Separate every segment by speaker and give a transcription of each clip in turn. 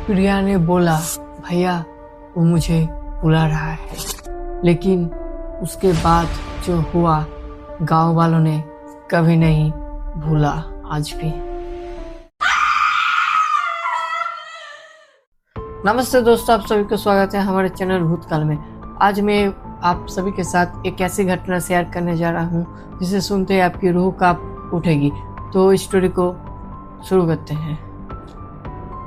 Speaker 1: प्रिया ने बोला, भैया वो मुझे बुला रहा है। लेकिन उसके बाद जो हुआ गांव वालों ने कभी नहीं भूला आज भी। नमस्ते दोस्तों, आप सभी को स्वागत है हमारे चैनल भूतकाल में। आज मैं आप सभी के साथ एक ऐसी घटना शेयर करने जा रहा हूँ जिसे सुनते ही आपकी रूह कांप उठेगी। तो इस स्टोरी को शुरू करते हैं।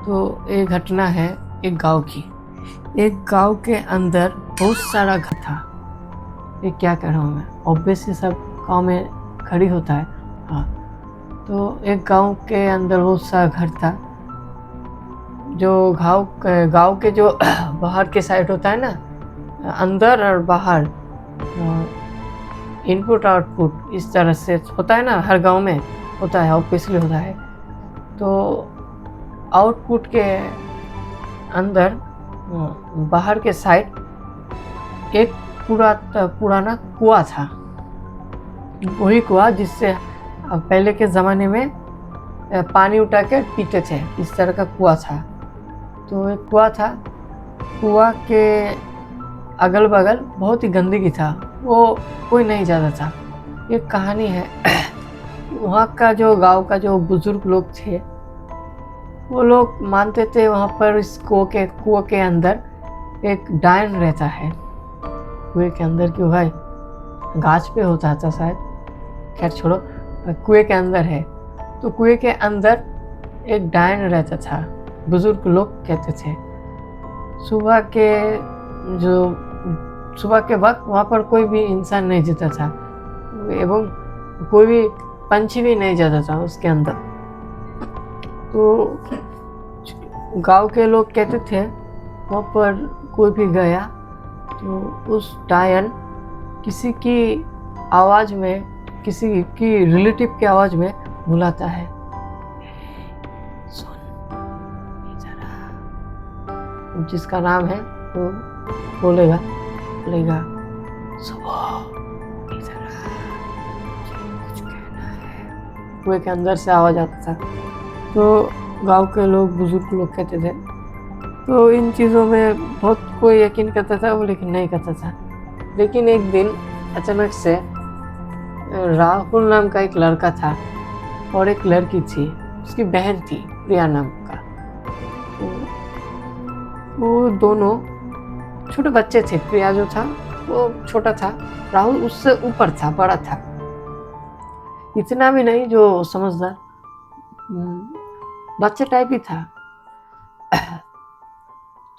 Speaker 1: तो एक घटना है एक गांव की। एक गांव के अंदर बहुत सारा घर था। ये क्या कह रहा हूँ मैं, ऑब्वियसली सब गांव में खड़ी होता है। हाँ, तो एक गांव के अंदर बहुत सारा घर था। जो गांव के जो बाहर के साइड होता है ना, अंदर और बाहर, इनपुट आउटपुट इस तरह से होता है ना, हर गांव में होता है, ऑब्वियसली होता है। तो आउटपुट के अंदर बाहर के साइड एक पुराना कुआं था। वही कुआं जिससे पहले के ज़माने में पानी उठा के पीते थे, इस तरह का कुआं था। तो एक कुआं था। कुआं के अगल बगल बहुत ही गंदगी था, वो कोई नहीं जाता था। एक कहानी है वहाँ का जो गांव का जो बुजुर्ग लोग थे, वो लोग मानते थे वहाँ पर इस कुआं के अंदर एक डायन रहता है। कुएं के अंदर क्यों है, गाछ पे होता था शायद, खैर छोड़ो, कुएं के अंदर है। तो कुएं के अंदर एक डायन रहता था, बुजुर्ग लोग कहते थे। सुबह के वक्त वहाँ पर कोई भी इंसान नहीं जाता था, एवं कोई भी पंछी भी नहीं जाता था उसके अंदर। तो गांव के लोग कहते थे वहाँ पर कोई भी गया तो उस डायन किसी की आवाज़ में, किसी की रिलेटिव की आवाज़ में बुलाता है, सुन इधर आ। जिसका नाम है वो बोलेगा सुबह इधर आ, कुछ कहना है। कुएं के अंदर से आवाज़ आता था। तो गांव के लोग, बुजुर्ग लोग कहते थे। तो इन चीज़ों में बहुत कोई यकीन करता था, वो लेकिन नहीं करता था। लेकिन एक दिन अचानक से राहुल नाम का एक लड़का था और एक लड़की थी, उसकी बहन थी प्रिया नाम का। तो वो दोनों छोटे बच्चे थे। प्रिया जो था वो छोटा था, राहुल उससे ऊपर था, बड़ा था, इतना भी नहीं जो समझदार, बच्चे टाइप ही था।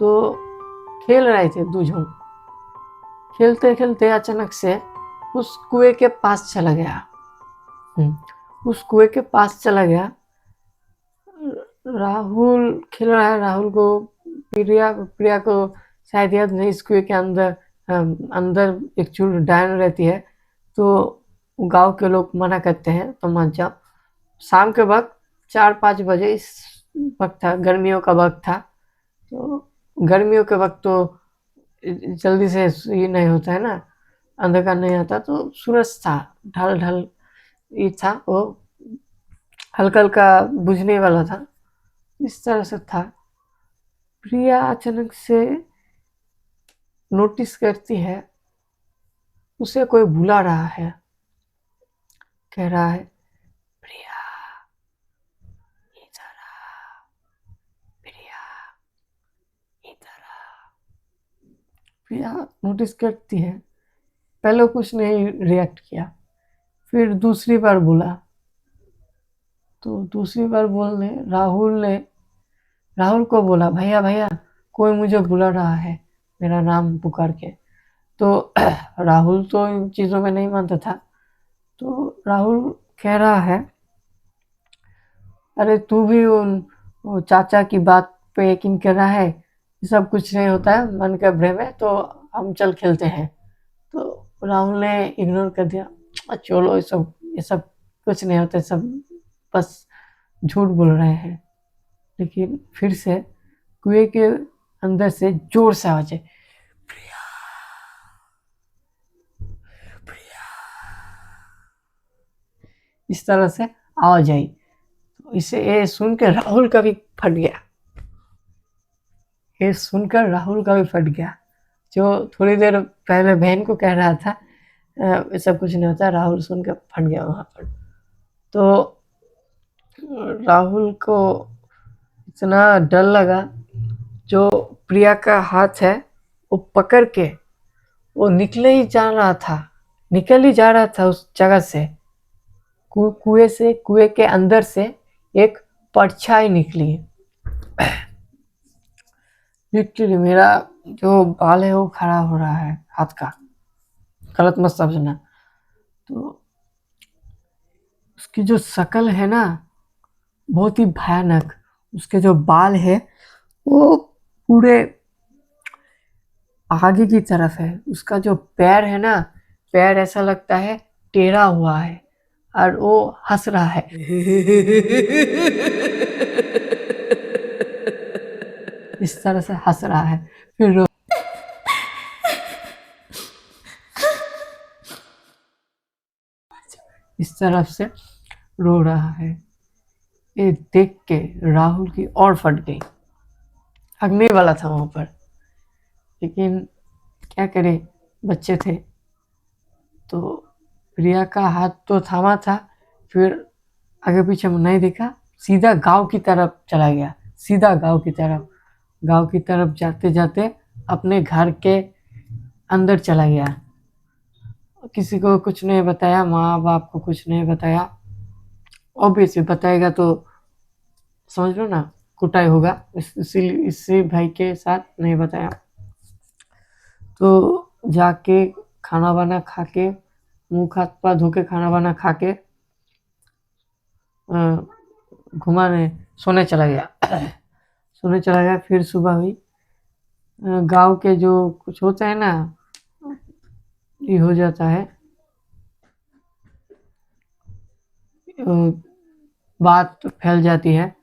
Speaker 1: तो खेल रहे थे दूजों। खेलते खेलते अचानक से उस कुएं के पास चला गया। उस कुएं के पास चला गया। राहुल खेल रहा है, राहुल को प्रिया को शायद याद नहीं, इस कुएं के अंदर एक चूल डायन रहती है। तो गांव के लोग मना करते हैं तो मान जाओ। शाम के वक्त 4-5 बजे इस वक्त था, गर्मियों का वक्त था। तो गर्मियों के वक्त तो जल्दी से ये नहीं होता है ना, अंधकार नहीं आता। तो सूरज था, ढल ये था, वो हल्का हल्का बुझने वाला था, इस तरह से था। प्रिया अचानक से नोटिस करती है उसे कोई बुला रहा है, कह रहा है, प्रिया इधर आ, प्रिया इधर आ। प्रिया नोटिस करती है, पहले कुछ नहीं रिएक्ट किया। फिर दूसरी बार बोला। तो दूसरी बार बोलने राहुल को बोला, भैया भैया कोई मुझे बुला रहा है, मेरा नाम पुकार के। तो राहुल तो इन चीज़ों में नहीं मानता था। तो राहुल कह रहा है, अरे तू भी वो चाचा की बात पे यकीन कर रहा है, ये सब कुछ नहीं होता है, मन का भ्रम है, तो हम चल खेलते हैं। तो राहुल ने इग्नोर कर दिया, चलो ये सब कुछ नहीं होता, सब बस झूठ बोल रहे हैं। लेकिन फिर से कुएं के अंदर से जोर से आवाज है, प्रिया प्रिया, इस तरह से आवाज आई। तो इसे ये सुन के राहुल का भी फट गया। ये सुनकर राहुल का भी फट गया, जो थोड़ी देर पहले बहन को कह रहा था ऐसा कुछ नहीं होता, राहुल सुनकर फट गया वहाँ पर। तो राहुल को इतना डर लगा, जो प्रिया का हाथ है वो पकड़ के वो निकल ही जा रहा था उस जगह से, कुएं के अंदर से एक परछाई निकली। लिटरली मेरा जो बाल है वो खड़ा हो रहा है हाथ का, गलत मत समझना। तो उसकी जो शक्ल है ना बहुत ही भयानक, उसके जो बाल है वो पूरे आगे की तरफ है, उसका जो पैर है ना, पैर ऐसा लगता है टेढ़ा हुआ है और वो हंस रहा है। इस तरह से हंस रहा है, फिर इस तरफ से रो रहा है। ये देख के राहुल की और फट गई, हगने वाला था वहां पर, लेकिन क्या करे, बच्चे थे। तो प्रिया का हाथ तो थामा था, फिर आगे पीछे नहीं देखा, सीधा गांव की तरफ चला गया, सीधा गांव की तरफ जाते जाते अपने घर के अंदर चला गया। किसी को कुछ नहीं बताया, माँ बाप को कुछ नहीं बताया, ऑब्वियसली बताएगा तो समझ लो ना कुटाई होगा, इसी भाई के साथ नहीं बताया। तो जाके खाना वाना खा के, मुँह हाथ पाँव धो के खाना वाना खा के घुमाने सोने चला गया। फिर सुबह हुई, गांव के जो कुछ होता है ना ये हो जाता है, बात फैल जाती है,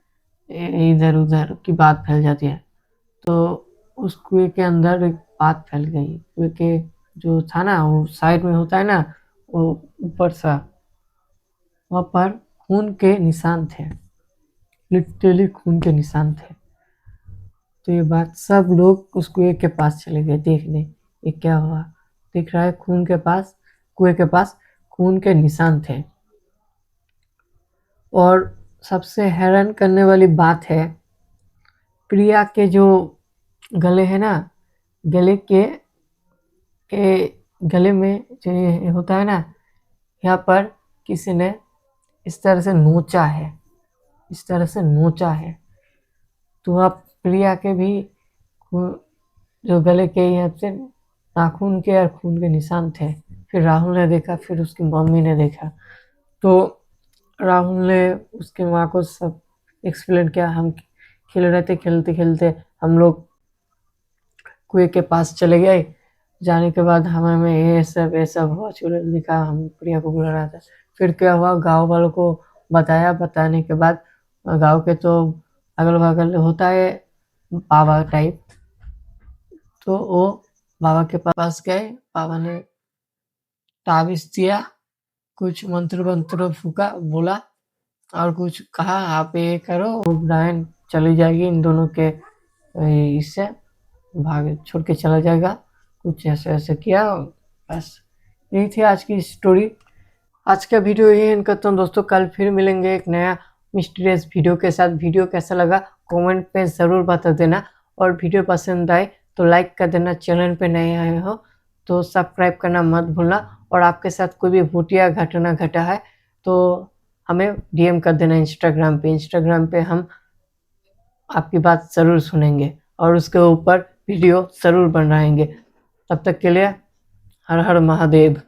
Speaker 1: इधर उधर की बात फैल जाती है। तो उस कुएं के अंदर एक बात फैल गई, कुएं के जो था ना वो साइड में होता है ना, वो ऊपर सा वहाँ पर खून के निशान थे, लिटरली खून के निशान थे। तो ये बात सब लोग उस कुएं के पास चले गए देखने, ये क्या हुआ। दिख रहा है कुएं के पास खून के निशान थे। और सबसे हैरान करने वाली बात है, प्रिया के जो गले है ना, गले में जो ये होता है ना, यहाँ पर किसी ने इस तरह से नोचा है। तो आप प्रिया के भी जो गले के यहाँ से नाखून के और खून के निशान थे। फिर राहुल ने देखा, फिर उसकी मम्मी ने देखा। तो राहुल ने उसकी माँ को सब एक्सप्लेन किया, हम खेल रहे थे, खेलते खेलते हम लोग कुएं के पास चले गए, जाने के बाद हमें ये सब हुआ, चुड़ैल दिखा, हम प्रिया को बुला रहा था। फिर क्या हुआ, गांव वालों को बताने के बाद गांव के तो अगल बगल होता है बाबा टाइप, तो वो बाबा के पास गए, बाबा ने ताबीज दिया, कुछ मंत्र फूका, बोला और कुछ कहा, आप ये करो, डायन चली जाएगी इन दोनों के, इससे भाग छोड़ के चला जाएगा, कुछ ऐसे किया। बस यही थी आज की स्टोरी। आज का वीडियो यही एंड करता हूँ दोस्तों, कल फिर मिलेंगे एक नया मिस्टीरियस वीडियो के साथ। वीडियो कैसा लगा कमेंट पे ज़रूर बता देना, और वीडियो पसंद आए तो लाइक कर देना, चैनल पे नए आए हो तो सब्सक्राइब करना मत भूलना, और आपके साथ कोई भी भूतिया घटना घटा है तो हमें डीएम कर देना इंस्टाग्राम पे हम आपकी बात ज़रूर सुनेंगे और उसके ऊपर वीडियो ज़रूर बनाएंगे। तब तक के लिए हर हर महादेव।